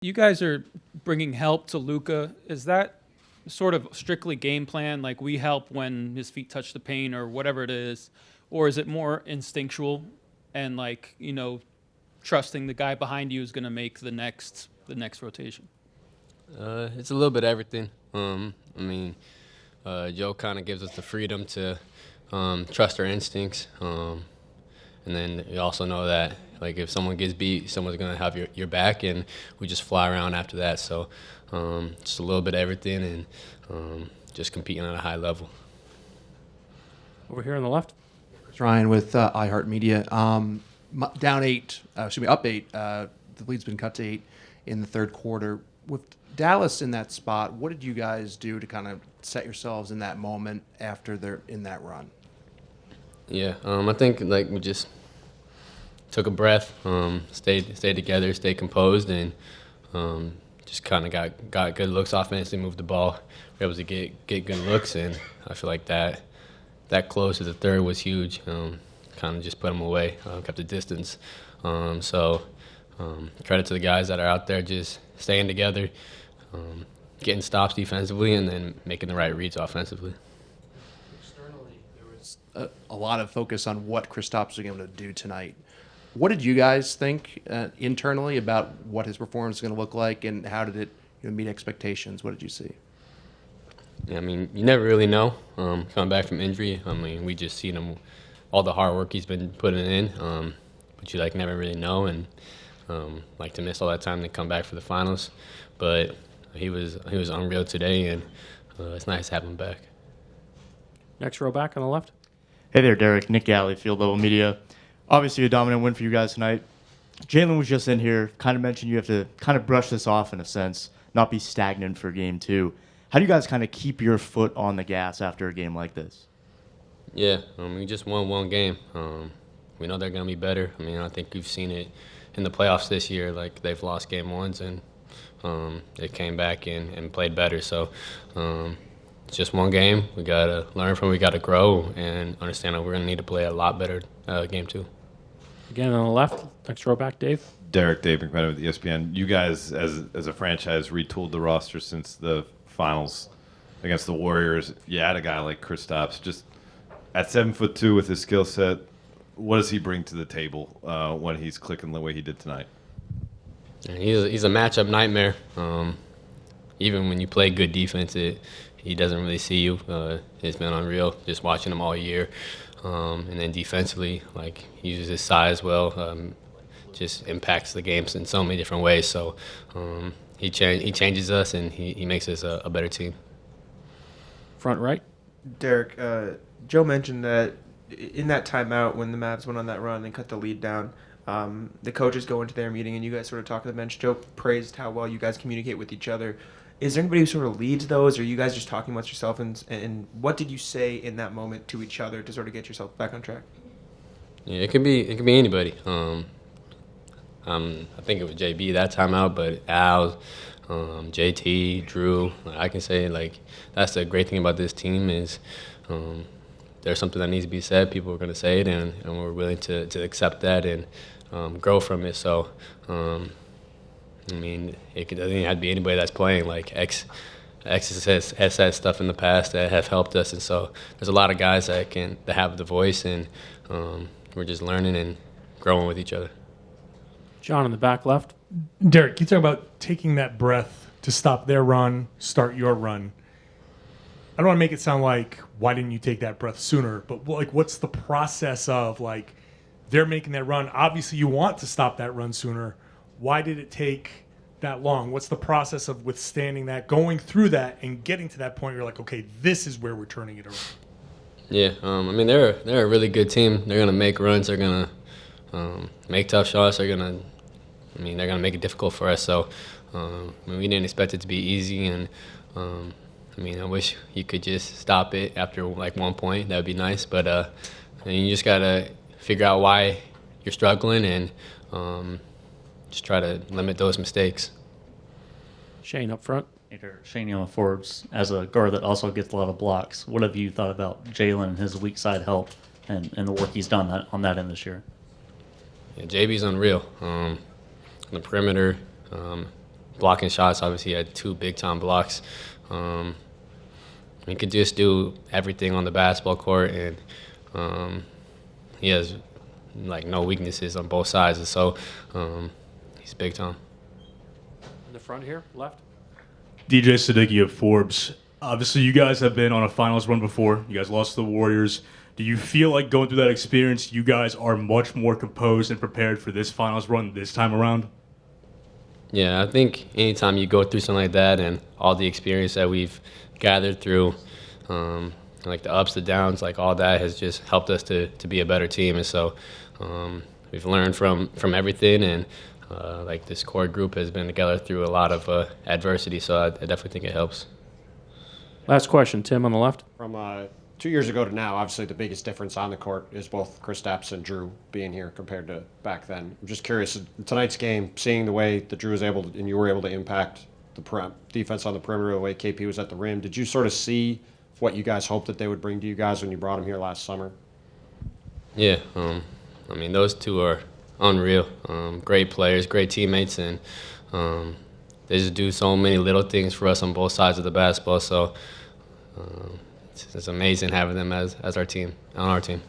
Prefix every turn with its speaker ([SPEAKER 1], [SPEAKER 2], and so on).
[SPEAKER 1] You guys are bringing help to Luka. Is that sort of strictly game plan, like we help when his feet touch the paint or whatever it is, or is it more instinctual and trusting the guy behind you is going to make the next rotation?
[SPEAKER 2] It's a little bit of everything. Joe kind of gives us the freedom to trust our instincts, and then you also know that if someone gets beat, someone's gonna have your back, and we just fly around after that. So just a little bit of everything, and just competing at a high level.
[SPEAKER 3] Over here on the left,
[SPEAKER 4] Ryan with iHeartMedia. Up 8. The lead's been cut to 8 in the third quarter. With Dallas in that spot, what did you guys do to kind of set yourselves in that moment after they're in that run?
[SPEAKER 2] Yeah, I think we just took a breath, stayed together, stayed composed, and just kind of got good looks offensively, moved the ball, were able to get good looks, and I feel like that close to the third was huge. Kind of just put them away, kept the distance. So credit to the guys that are out there just staying together, getting stops defensively, and then making the right reads offensively.
[SPEAKER 4] Externally, there was a lot of focus on what Kristaps was able to do tonight. What did you guys think internally about what his performance is going to look like, and how did it meet expectations? What did you see?
[SPEAKER 2] Yeah, you never really know. Coming back from injury, we just seen him, all the hard work he's been putting in, but you never really know, and to miss all that time to come back for the finals. But he was unreal today, and it's nice to have him back.
[SPEAKER 3] next row back on the left.
[SPEAKER 5] Hey there, Derek. Nick Galley, Field Level Media. Obviously a dominant win for you guys tonight. Jaylen was just in here, kind of mentioned you have to kind of brush this off in a sense, not be stagnant for game 2. How do you guys kind of keep your foot on the gas after a game like this?
[SPEAKER 2] Yeah, we just won one game. We know they're going to be better. I think we've seen it in the playoffs this year. They've lost game 1s, and they came back and played better. So it's just one game. We got to learn from it. We got to grow and understand that we're going to need to play a lot better game 2.
[SPEAKER 3] Again on the left, next row back, Dave.
[SPEAKER 6] Dave McMenamin with ESPN. You guys, as a franchise, retooled the roster since the finals against the Warriors. You add a guy like Kristaps, just at 7'2" with his skill set. What does he bring to the table when he's clicking the way he did tonight?
[SPEAKER 2] He's a matchup nightmare. Even when you play good defense, he doesn't really see you. It's been unreal just watching him all year. And then defensively, he uses his size well, just impacts the games in so many different ways. So he changes us, and he makes us a better team.
[SPEAKER 3] Front right.
[SPEAKER 7] Derek, Joe mentioned that in that timeout when the Mavs went on that run and cut the lead down, the coaches go into their meeting and you guys sort of talk to the bench. Joe praised how well you guys communicate with each other. Is there anybody who sort of leads those, or are you guys just talking amongst yourself? And what did you say in that moment to each other to sort of get yourself back on track?
[SPEAKER 2] Yeah, it can be anybody. I think it was JB that timeout, but Al, JT, Drew. I can say that's the great thing about this team is there's something that needs to be said. People are going to say it, and we're willing to accept that and grow from it. So. It doesn't have to be anybody that's playing. X has said stuff in the past that have helped us, and so there's a lot of guys that have the voice, and we're just learning and growing with each other.
[SPEAKER 3] John in the back left.
[SPEAKER 8] Derek, you talk about taking that breath to stop their run, start your run. I don't want to make it sound like, why didn't you take that breath sooner? But what's the process of they're making that run? Obviously, you want to stop that run sooner. Why did it take that long? What's the process of withstanding that, going through that, and getting to that point where you're okay, this is where we're turning it around?
[SPEAKER 2] Yeah, they're a really good team. They're gonna make runs. They're gonna make tough shots. They're gonna make it difficult for us. So we didn't expect it to be easy, and I wish you could just stop it after 1 point. That would be nice, but you just gotta figure out why you're struggling and. Just try to limit those mistakes.
[SPEAKER 3] Shane up front.
[SPEAKER 9] Shane on the forwards, as a guard that also gets a lot of blocks, what have you thought about Jaylen and his weak side help and the work he's done on that end this year?
[SPEAKER 2] Yeah, JB's unreal. On the perimeter, blocking shots. Obviously, he had 2 big-time blocks. He could just do everything on the basketball court, and he has like no weaknesses on both sides. And so he's big-time.
[SPEAKER 3] In the front here, left.
[SPEAKER 10] DJ Siddiqui of Forbes. Obviously, you guys have been on a finals run before. You guys lost to the Warriors. Do you feel like going through that experience, you guys are much more composed and prepared for this finals run this time around?
[SPEAKER 2] Yeah, I think anytime you go through something like that and all the experience that we've gathered through, like the ups, the downs, like all that has just helped us to be a better team. And so we've learned from everything, and like this core group has been together through a lot of adversity, so I definitely think it helps.
[SPEAKER 3] Last question, Tim on the left.
[SPEAKER 11] From 2 years ago to now, obviously the biggest difference on the court is both Kristaps and Drew being here compared to back then. I'm just curious, in tonight's game, seeing the way that Drew was able to, and you were able to impact the defense on the perimeter, the way KP was at the rim, did you sort of see what you guys hoped that they would bring to you guys when you brought them here last summer?
[SPEAKER 2] Yeah, I mean, those two are unreal. Great players, great teammates, and they just do so many little things for us on both sides of the basketball. So it's amazing having them as our team, on our team.